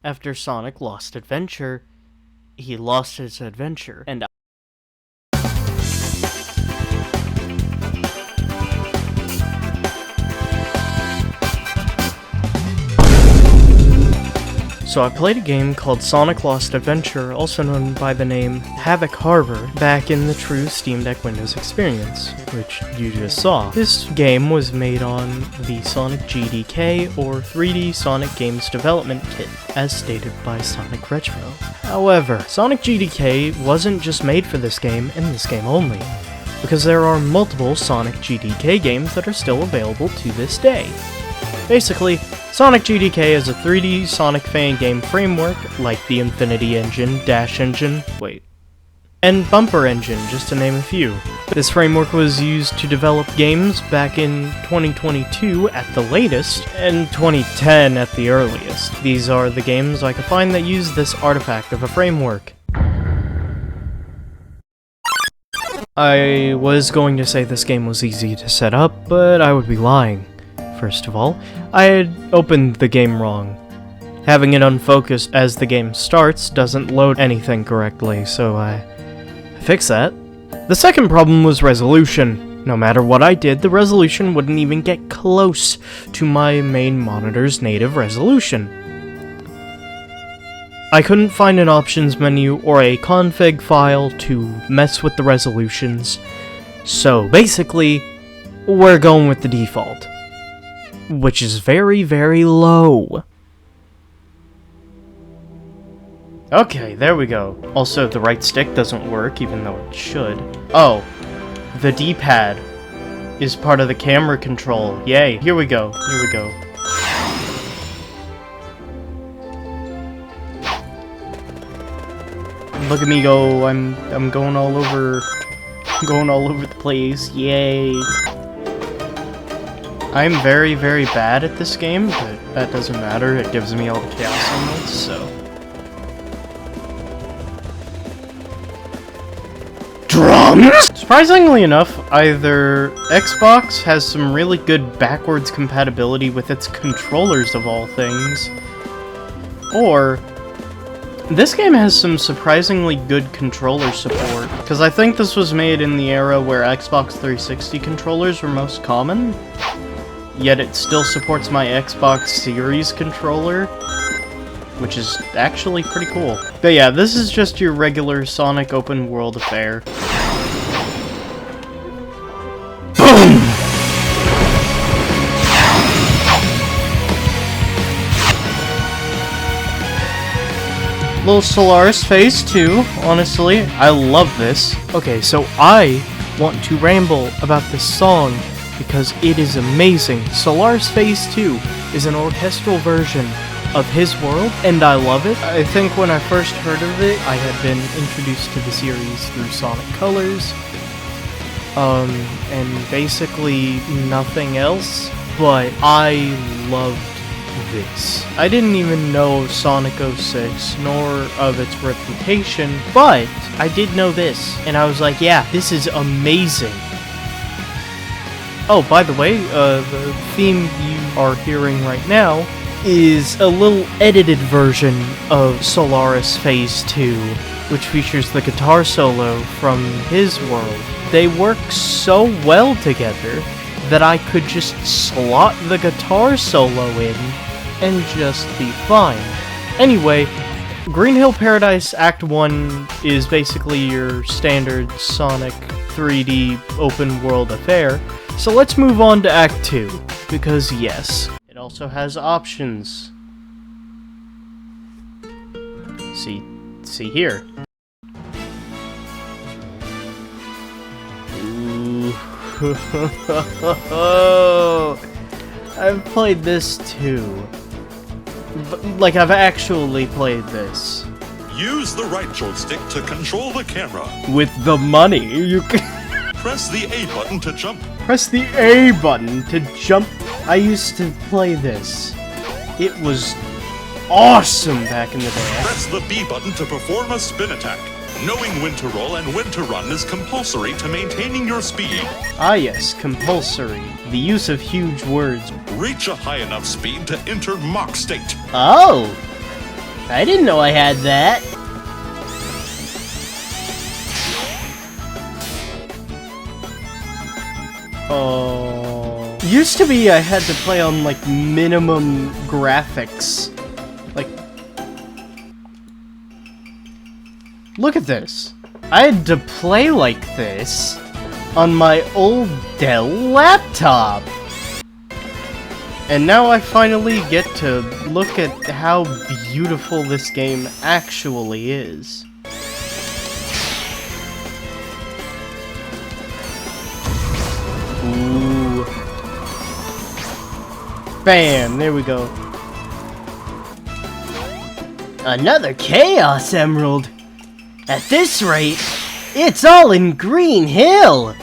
After Sonic lost adventure, he lost his adventure, and so I played a game called Sonic Lost Adventure, also known by the name Havok Harbor, back in the true Steam Deck Windows experience, which you just saw. This game was made on the Sonic GDK, or 3D Sonic Games Development Kit, as stated by Sonic Retro. However, Sonic GDK wasn't just made for this game and this game only, because there are multiple Sonic GDK games that are still available to this day. Basically, Sonic GDK is a 3D Sonic fan game framework like the Infinity Engine, Dash Engine, and Bumper Engine, just to name a few. This framework was used to develop games back in 2022 at the latest, and 2010 at the earliest. These are the games I could find that use this artifact of a framework. I was going to say this game was easy to set up, but I would be lying. First of all, I had opened the game wrong. Having it unfocused as the game starts doesn't load anything correctly, so I fixed that. The second problem was resolution. No matter what I did, the resolution wouldn't even get close to my main monitor's native resolution. I couldn't find an options menu or a config file to mess with the resolutions, so basically, we're going with the default, which is very, very low. Okay, there we go. Also, the right stick doesn't work, even though it should. Oh, the D-pad is part of the camera control. Yay, here we go, here we go. Look at me go, I'm going all over, the place, yay. I'm very, very bad at this game, but that doesn't matter. It gives me all the chaos emeralds, so. Drums! Surprisingly enough, either Xbox has some really good backwards compatibility with its controllers of all things, or this game has some surprisingly good controller support, because I think this was made in the era where Xbox 360 controllers were most common. Yet it still supports my Xbox Series controller, which is actually pretty cool. But yeah, this is just your regular Sonic open world affair. Boom! Little Solaris Phase 2, honestly, I love this. Okay, so I want to ramble about this song, because it is amazing. Solaris Phase 2 is an orchestral version of his world, and I love it. I think when I first heard of it, I had been introduced to the series through Sonic Colors, and basically nothing else, but I loved this. I didn't even know Sonic 06, nor of its reputation, but I did know this, and I was like, yeah, this is amazing. Oh, by the way, the theme you are hearing right now is a little edited version of Solaris Phase 2, which features the guitar solo from his world. They work so well together that I could just slot the guitar solo in and just be fine. Anyway, Green Hill Paradise Act 1 is basically your standard Sonic 3D open world affair. So let's move on to Act 2, because yes, it also has options. See here. Ooh. I've played this too. Like, I've actually played this. Use the right joystick to control the camera. With the money, you can... Press the A button to jump. Press the A button to jump. I used to play this. It was awesome back in the day. Press the B button to perform a spin attack. Knowing when to roll and when to run is compulsory to maintaining your speed. Ah yes, compulsory. The use of huge words. Reach a high enough speed to enter Mach state. Oh! I didn't know I had that. Oh. Used to be I had to play on like minimum graphics. Like, look at this. I had to play like this on my old Dell laptop. And now I finally get to look at how beautiful this game actually is. Ooh. Bam, there we go. Another Chaos Emerald. At this rate, it's all in Green Hill.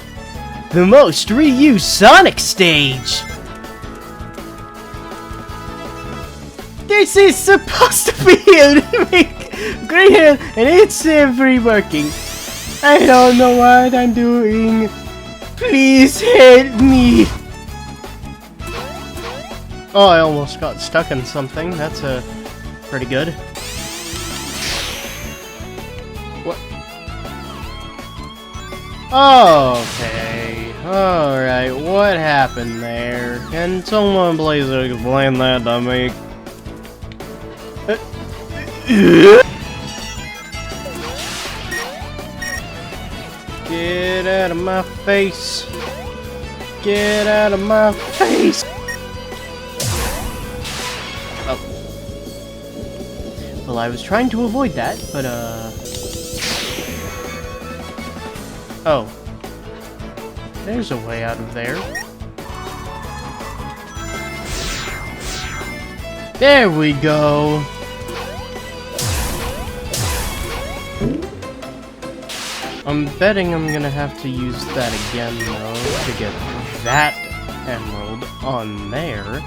The most reused Sonic stage. This is supposed to be a remake, Green Hill, and it's working. I don't know what I'm doing. Please help me. Oh, I almost got stuck in something. That's pretty good. What? Okay. Alright, what happened there? Can someone please explain that to me? Get out of my face. Get out of my face. Oh. Well, I was trying to avoid that, but oh. There's a way out of there. There we go. I'm betting I'm gonna have to use that again, though, to get that emerald on there.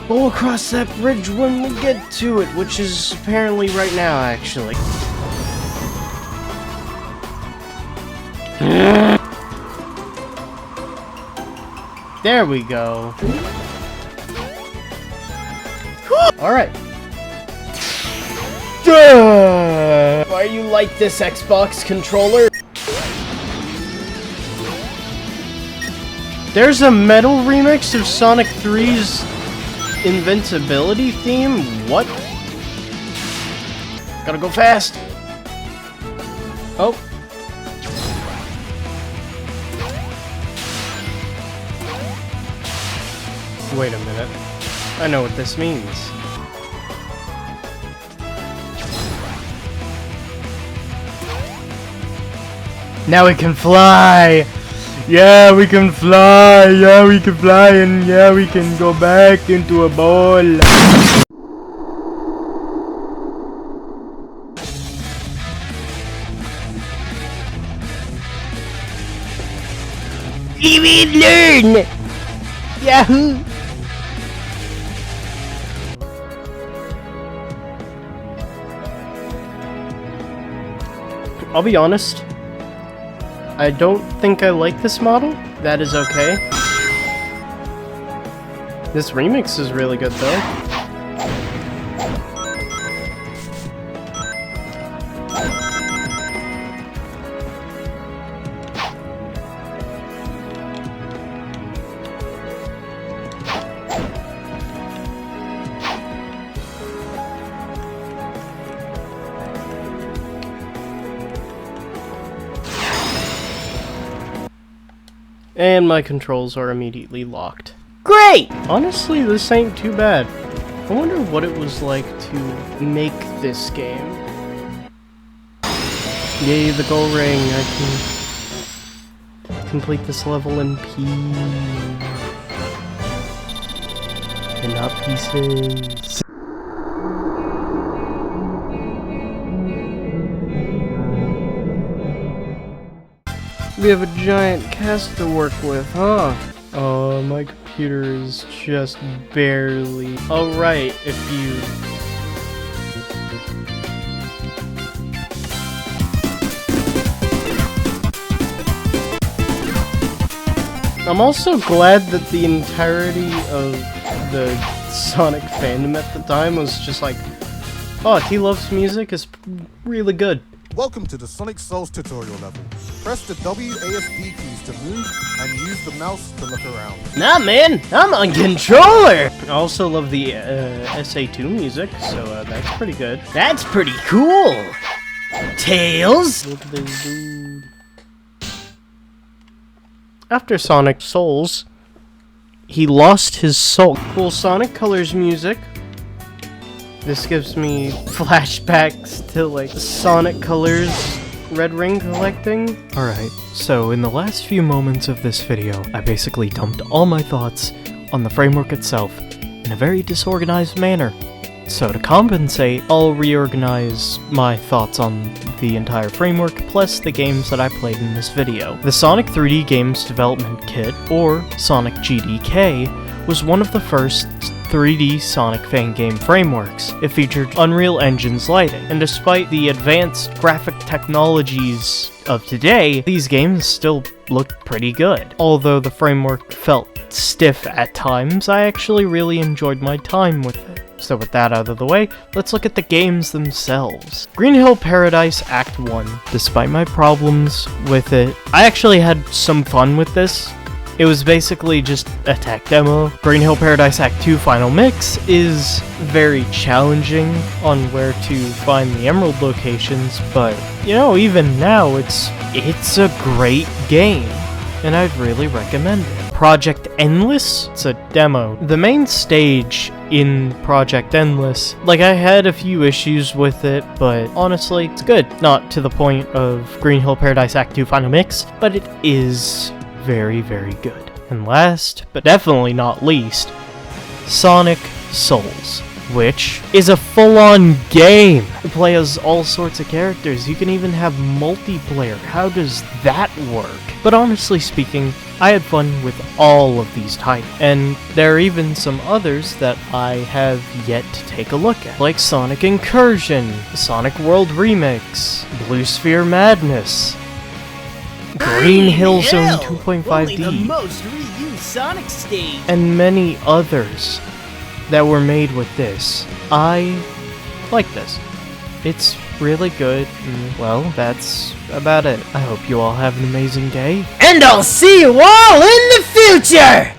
But we'll cross that bridge when we get to it, which is apparently right now, actually. There we go. Alright. Why you like this Xbox controller? There's a metal remix of Sonic 3's Invincibility theme? What? Gotta go fast! Oh. Wait a minute. I know what this means. Now we can fly! Yeah, we can fly! Yeah, we can fly, and yeah, we can go back into a ball! Even learn! Yahoo! I'll be honest. I don't think I like this model. That is okay. This remix is really good, though. And my controls are immediately locked. Great! Honestly, this ain't too bad. I wonder what it was like to make this game. Yay, the gold ring. I can complete this level in peace. And not pieces. We have a giant cast to work with, huh? Oh, my computer is just barely... Oh, right, if you... I'm also glad that the entirety of the Sonic fandom at the time was just like, Oh, T-Love's music is really good. Welcome to the Sonic Souls tutorial level. Press the WASD keys to move and use the mouse to look around. Nah, man, I'm on controller! I also love the SA2 music, so that's pretty good. That's pretty cool! Tails? Look at this dude. After Sonic Souls, he lost his soul. Cool Sonic Colors music. This gives me flashbacks to, like, Sonic Colors Red Ring collecting. Alright, so in the last few moments of this video, I basically dumped all my thoughts on the framework itself in a very disorganized manner. So to compensate, I'll reorganize my thoughts on the entire framework, plus the games that I played in this video. The Sonic 3D Games Development Kit, or Sonic GDK, was one of the first 3D Sonic fan game frameworks. It featured Unreal Engine's lighting, and despite the advanced graphic technologies of today, these games still looked pretty good. Although the framework felt stiff at times, I actually really enjoyed my time with it. So with that out of the way, let's look at the games themselves. Green Hill Paradise Act 1. Despite my problems with it, I actually had some fun with this. It was basically just a tech demo. Green Hill Paradise Act 2 Final Mix is very challenging on where to find the emerald locations, but, you know, even now, it's a great game, and I'd really recommend it. Project Endless? It's a demo. The main stage in Project Endless, like, I had a few issues with it, but honestly, it's good. Not to the point of Green Hill Paradise Act 2 Final Mix, but it is very, very good. And last, but definitely not least, Sonic Souls, which is a full-on game. You play as all sorts of characters. You can even have multiplayer. How does that work? But honestly speaking, I had fun with all of these titles, and there are even some others that I have yet to take a look at, like Sonic Incursion, Sonic World Remix, Blue Sphere Madness, Green Hill Zone 2.5D, the most reused Sonic stage, and many others that were made with this. I like this. It's really good, and, well, that's about it. I hope you all have an amazing day. and I'll see you all in the future!